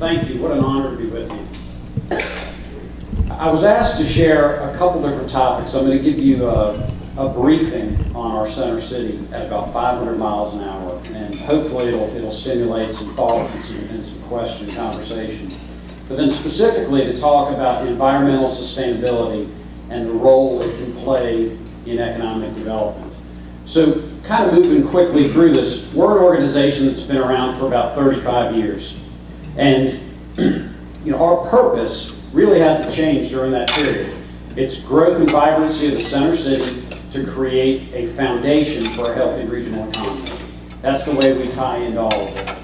Thank you. What an honor to be with you. I was asked to share a couple different topics. I'm going to give you a briefing on our center city at about 500 miles an hour, and hopefully it'll stimulate some thoughts and some question conversation. But then specifically to talk about environmental sustainability and the role it can play in economic development. So kind of moving quickly through this, we're an organization that's been around for about 35 years. And our purpose really hasn't changed during that period. It's growth and vibrancy of the center city to create a foundation for a healthy regional economy. That's the way we tie into all of it.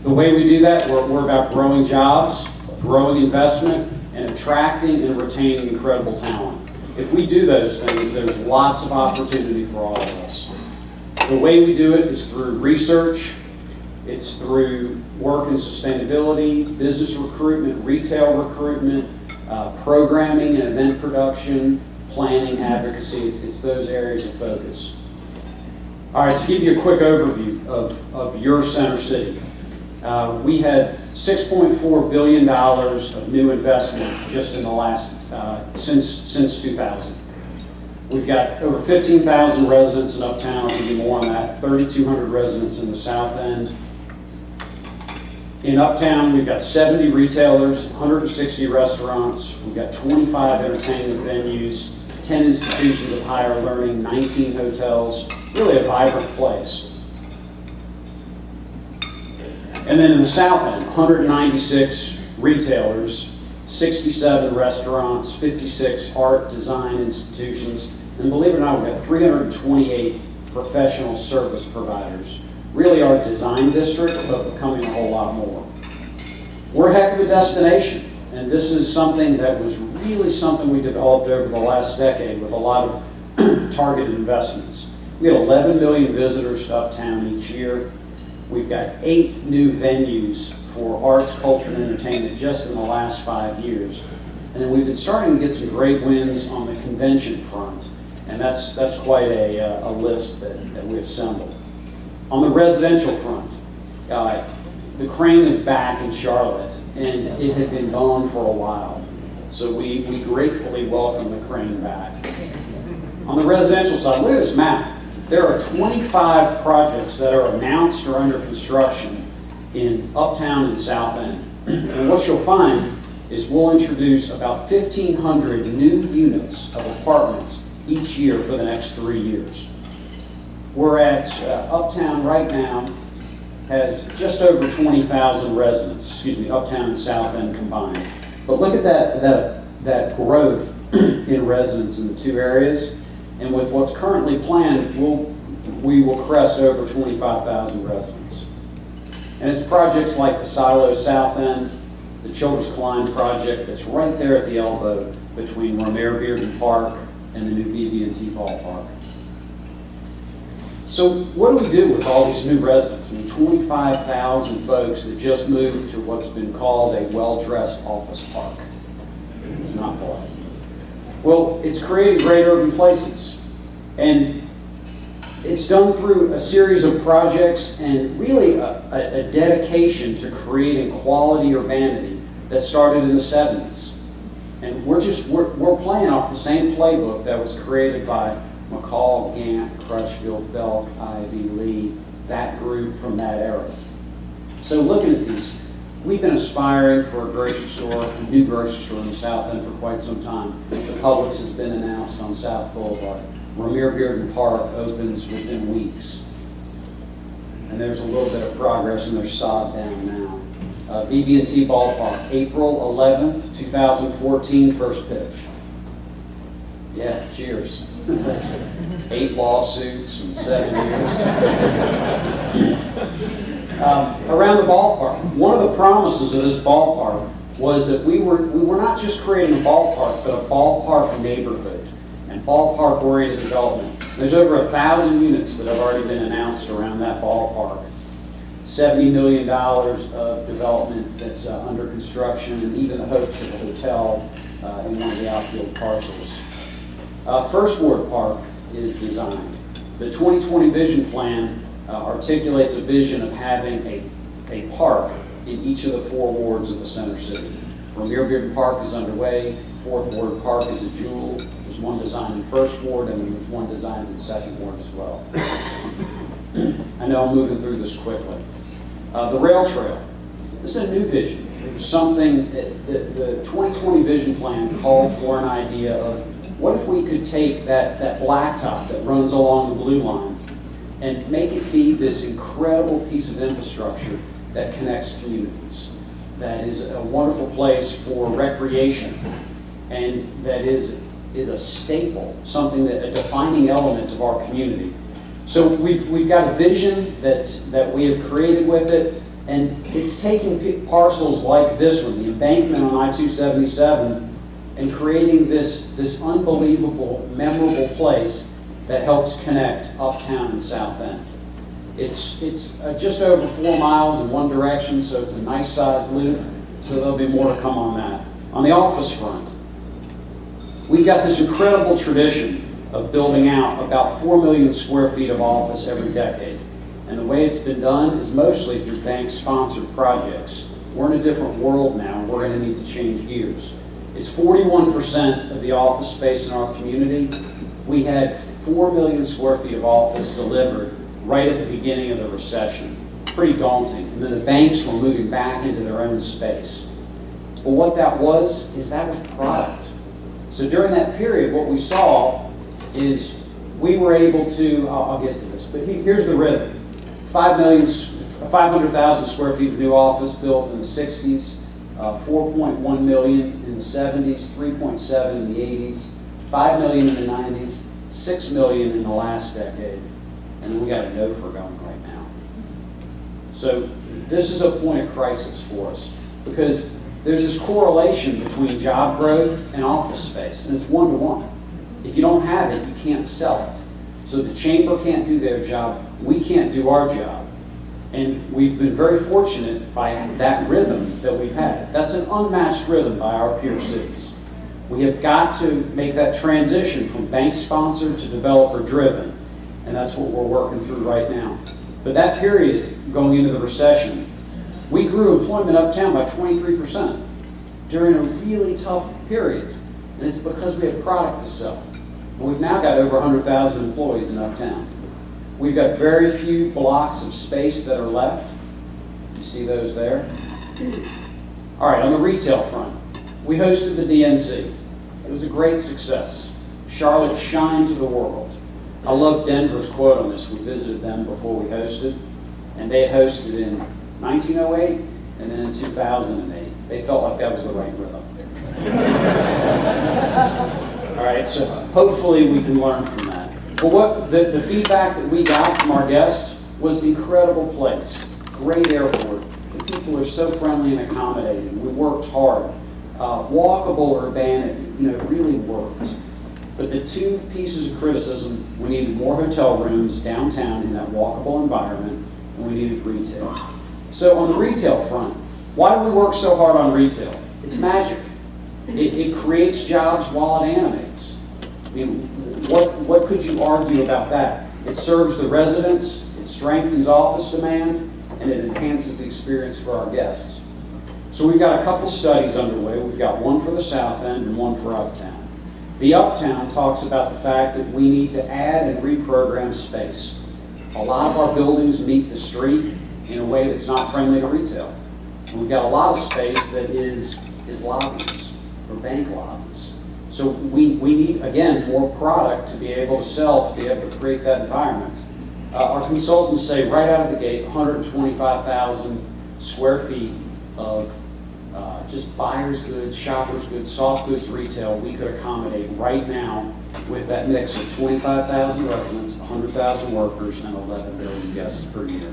The way we do that, we're about growing jobs, growing investment, and attracting and retaining incredible talent. If we do those things, there's lots of opportunity for all of us. The way we do it is through research, it's through work in sustainability, business recruitment, retail recruitment, programming and event production, planning, advocacy. It's those areas of focus. All right, to give you a quick overview of your center city. We had $6.4 billion of new investment just in the last, since 2000. We've got over 15,000 residents in Uptown. I'll give you more on that. 3,200 residents in the South End. In Uptown, we've got 70 retailers, 160 restaurants. We've got 25 entertainment venues, 10 institutions of higher learning, 19 hotels. Really a vibrant place. And then in the South End, 196 retailers, 67 restaurants, 56 art design institutions, and believe it or not, we've got 328 professional service providers. Really our design district, but becoming a whole lot more. We're a heck of a destination, and this is something that was really something we developed over the last decade with a lot of targeted investments. We had 11 million visitors to Uptown each year. We've got 8 new venues for arts, culture, and entertainment just in the last 5 years. And then we've been starting to get some great wins on the convention front, and that's quite a list that we assembled. On the residential front, the crane is back in Charlotte, and it had been gone for a while. So we gratefully welcome the crane back. On the residential side, look at this map. There are 25 projects that are announced or under construction in Uptown and South End. And what you'll find is we'll introduce about 1,500 new units of apartments each year for the next 3 years. We're at Uptown right now has just over 20,000 residents, Uptown and South End combined. But look at that growth in residents in the two areas. And with what's currently planned, we will crest over 25,000 residents. And it's projects like the Silo South End, the Children's Klein project that's right there at the elbow between Romare Bearden Park and the new BB&T ballpark. So what do we do with all these new residents? I mean, 25,000 folks that just moved to what's been called a well-dressed office park. It's not polite. Well, it's creating great urban places. And it's done through a series of projects and really a dedication to creating quality urbanity that started in the 70s. And we're playing off the same playbook that was created by Micheal, Gant, Crutchfield, Belk, Ivy, Lee, that group from that era. So looking at these, we've been aspiring for a grocery store, a new grocery store in the South End for quite some time. The Publix has been announced on South Boulevard. Romare Bearden Park opens within weeks. And there's a little bit of progress and they're sod down now. BB&T Ballpark, April 11th, 2014, first pitch. Yeah, cheers. That's 8 lawsuits in 7 years. Around the ballpark, one of the promises of this ballpark was that we were not just creating a ballpark, but a ballpark neighborhood and ballpark-oriented development. There's over 1,000 units that have already been announced around that ballpark. $70 million of development that's under construction, and even the hopes of a hotel in one of the outfield parcels. First Ward Park is designed. The 2020 vision plan articulates a vision of having a park in each of the 4 wards of the center city. Premier Park is underway, 4th Ward Park is a jewel. There's one designed in 1st Ward, and there's one designed in 2nd Ward as well. I know I'm moving through this quickly. The rail trail. This is a new vision. It was something, the 2020 vision plan called for an idea of what if we could take that blacktop that runs along the blue line and make it be this incredible piece of infrastructure that connects communities, that is a wonderful place for recreation, and that is a staple, something that a defining element of our community. So we've got a vision that we have created with it, and it's taking parcels like this one, the embankment on I-277, and creating this unbelievable, memorable place that helps connect Uptown and South End. It's just over 4 miles in one direction, so it's a nice sized loop, so there'll be more to come on that. On the office front, we've got this incredible tradition of building out about 4 million square feet of office every decade. And the way it's been done is mostly through bank-sponsored projects. We're in a different world now, and we're going to need to change gears. It's 41% of the office space in our community. We had 4 million square feet of office delivered right at the beginning of the recession. Pretty daunting. And then the banks were moving back into their own space. But what that was product. So during that period, what we saw is we were able to, I'll get to this, but here's the rhythm. 500,000 square feet of new office built in the 60s, 4.1 million in the 70s, 3.7 in the 80s, 5 million in the 90s, 6 million in the last decade, and then we got a NOFR going right now. So this is a point of crisis for us because there's this correlation between job growth and office space, and it's 1-to-1. If you don't have it, you can't sell it. So the chamber can't do their job, we can't do our job. And we've been very fortunate by that rhythm that we've had. That's an unmatched rhythm by our peer cities. We have got to make that transition from bank-sponsored to developer-driven, and that's what we're working through right now. But that period, going into the recession, we grew employment uptown by 23% during a really tough period, and it's because we have product to sell. And we've now got over 100,000 employees in uptown. We've got very few blocks of space that are left. You see those there? All right, on the retail front, we hosted the DNC. It was a great success. Charlotte shined to the world. I love Denver's quote on this. We visited them before we hosted, and they had hosted in 1908 and then in 2008. They felt like that was the right rhythm. All right, so hopefully we can learn from that. But what the feedback that we got from our guests was an incredible place, great airport. The people are so friendly and accommodating. We worked hard. Walkable urbanity, really worked. But the 2 pieces of criticism, we needed more hotel rooms downtown in that walkable environment, and we needed retail. So on the retail front, why do we work so hard on retail? It's magic. It creates jobs while it animates. I mean, what could you argue about that? It serves the residents, it strengthens office demand, and it enhances the experience for our guests. So we've got a couple studies underway. We've got one for the South End and one for Uptown. The Uptown talks about the fact that we need to add and reprogram space. A lot of our buildings meet the street in a way that's not friendly to retail. And we've got a lot of space that is lobbies or bank lobbies. So we need, again, more product to be able to sell, to be able to create that environment. Our consultants say right out of the gate, 125,000 square feet of just buyer's goods, shopper's goods, soft goods retail we could accommodate right now with that mix of 25,000 residents, 100,000 workers, and 11 million guests per year.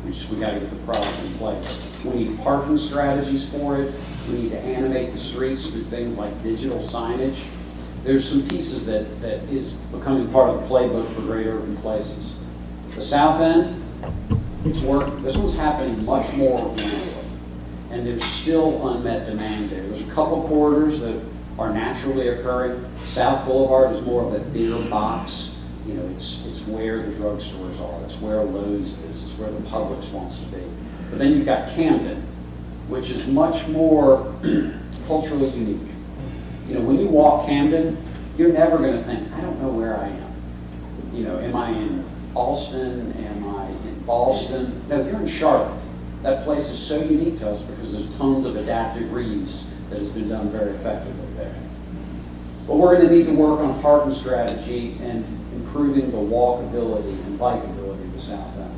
We got to get the product in place. We need parking strategies for it. We need to animate the streets through things like digital signage. There's some pieces that is becoming part of the playbook for great urban places. The South End, it's working. This one's happening much more organically, and there's still unmet demand there. There's a couple corridors that are naturally occurring. South Boulevard is more of a bigger box. It's where the drugstores are. It's where Lowe's is. It's where the Publix wants to be. But then you've got Camden, which is much more culturally unique. You know, when you walk Camden, you're never going to think, I don't know where I am. You know, am I in Alston? Am I in Boston? No, if you're in Charlotte, that place is so unique to us because there's tons of adaptive reuse that has been done very effectively there. But we're going to need to work on a parking strategy and improving the walkability and bikeability of the South End.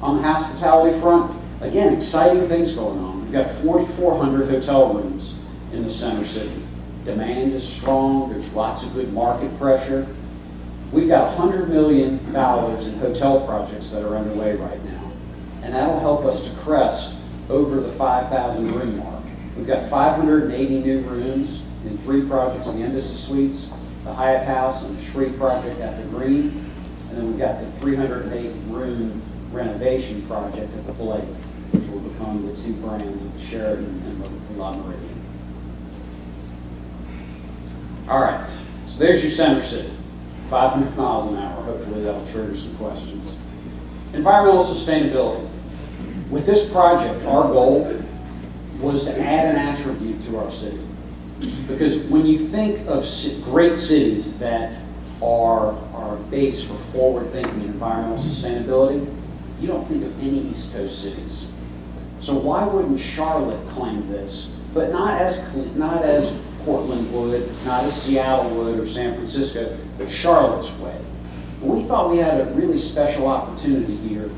On the hospitality front, again, exciting things going on. We've got 4,400 hotel rooms in the center city. Demand is strong. There's lots of good market pressure. We've got $100 million in hotel projects that are underway right now, and that'll help us to crest over the 5,000 room mark. We've got 580 new rooms in 3 projects, the Embassy Suites, the Hyatt House, and the Shree project at the Green, and then we've got the 308 room renovation project at the Blake, which will become the 2 brands of the Sheraton and the La Meridian. All right, so there's your center city. 500 miles an hour. Hopefully that'll trigger some questions. Environmental sustainability. With this project, our goal was to add an attribute to our city. Because when you think of great cities that are a base for forward-thinking environmental sustainability, you don't think of any East Coast cities. So why wouldn't Charlotte claim this, but not as Portland would, not as Seattle would, or San Francisco, but Charlotte's way? We thought we had a really special opportunity here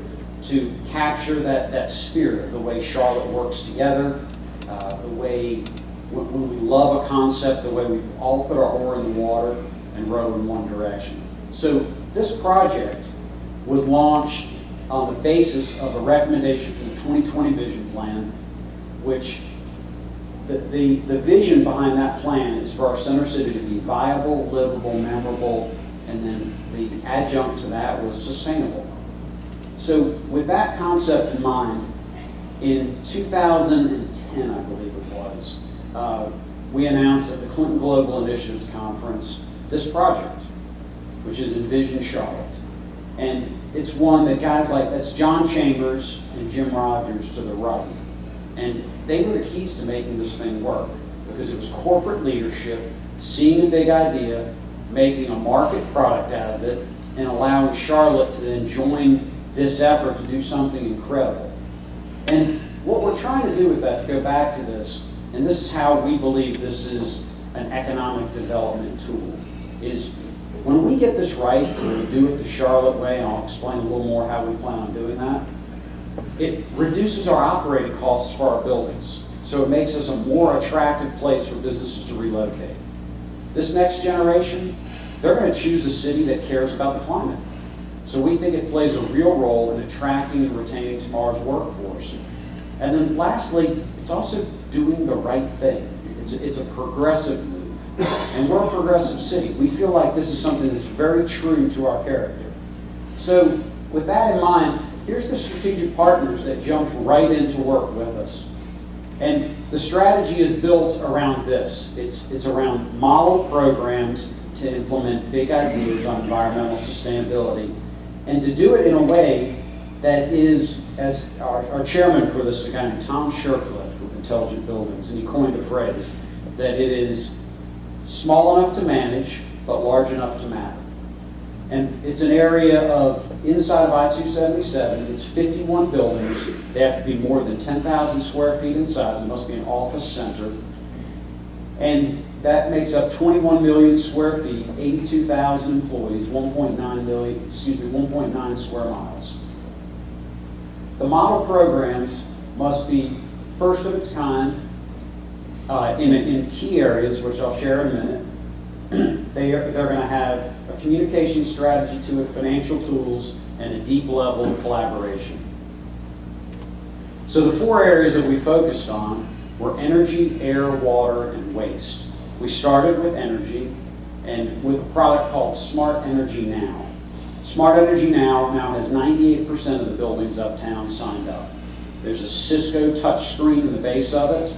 to capture that spirit, the way Charlotte works together, the way when we love a concept, the way we all put our oar in the water and row in one direction. So this project was launched on the basis of a recommendation from the 2020 Vision Plan, which the vision behind that plan is for our center city to be viable, livable, memorable, and then the adjunct to that was sustainable. So with that concept in mind, in 2010, I believe it was, we announced at the Clinton Global Initiatives Conference this project, which is Envision Charlotte. And it's one that that's John Chambers and Jim Rogers to the right. And they were the keys to making this thing work, because it was corporate leadership, seeing a big idea, making a market product out of it, and allowing Charlotte to then join this effort to do something incredible. And what we're trying to do with that, to go back to this, and this is how we believe this is an economic development tool, is when we get this right, and we do it the Charlotte way, and I'll explain a little more how we plan on doing that, it reduces our operating costs for our buildings. So it makes us a more attractive place for businesses to relocate. This next generation, they're going to choose a city that cares about the climate. So we think it plays a real role in attracting and retaining tomorrow's workforce. And then lastly, it's also doing the right thing. It's a progressive move. And we're a progressive city. We feel like this is something that's very true to our character. So with that in mind, here's the strategic partners that jumped right in to work with us. And the strategy is built around this. It's around model programs to implement big ideas on environmental sustainability, and to do it in a way that is, as our chairman for this, a guy named Tom Shercliffe with Intelligent Buildings, and he coined a phrase, that it is small enough to manage, but large enough to matter. And it's an area of, inside of I-277, it's 51 buildings. They have to be more than 10,000 square feet in size. It must be an office center. And that makes up 21 million square feet, 82,000 employees, 1.9 square miles. The model programs must be first of its kind in key areas, which I'll share in a minute. They're going to have a communication strategy to it, financial tools, and a deep level of collaboration. So the 4 areas that we focused on were energy, air, water, and waste. We started with energy, and with a product called Smart Energy Now. Smart Energy Now has 98% of the buildings uptown signed up. There's a Cisco touchscreen in the base of it,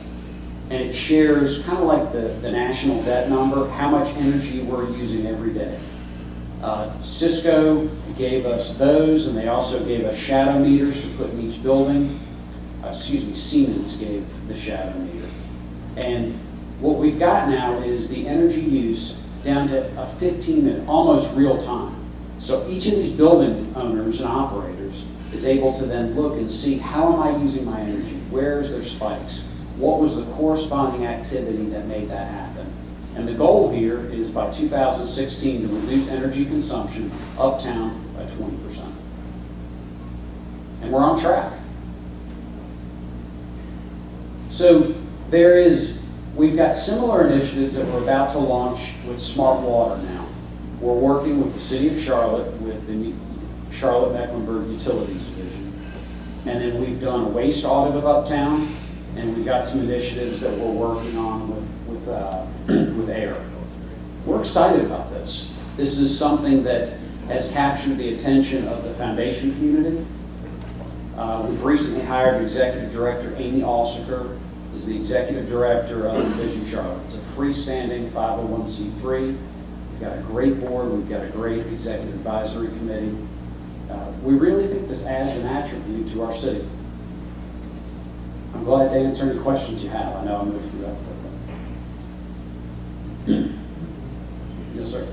and it shares, kind of like the national debt number, how much energy we're using every day. Cisco gave us those, and they also gave us shadow meters to put in each building. Siemens gave the shadow meter. And what we've got now is the energy use down to a 15-minute, almost real time. So each of these building owners and operators is able to then look and see, how am I using my energy? Where's their spikes? What was the corresponding activity that made that happen? And the goal here is by 2016 to reduce energy consumption uptown by 20%. And we're on track. So we've got similar initiatives that we're about to launch with Smart Water now. We're working with the City of Charlotte, with the Charlotte-Mecklenburg Utilities Division. And then we've done a waste audit of uptown, and we've got some initiatives that we're working on with air. We're excited about this. This is something that has captured the attention of the foundation community. We've recently hired Executive Director Amy Alsaker, is the Executive Director of Vision Charlotte. It's a freestanding 501c3. We've got a great board. We've got a great Executive Advisory Committee. We really think this adds an attribute to our city. I'm glad to answer any questions you have. I know I moved through that quickly. Yes, sir.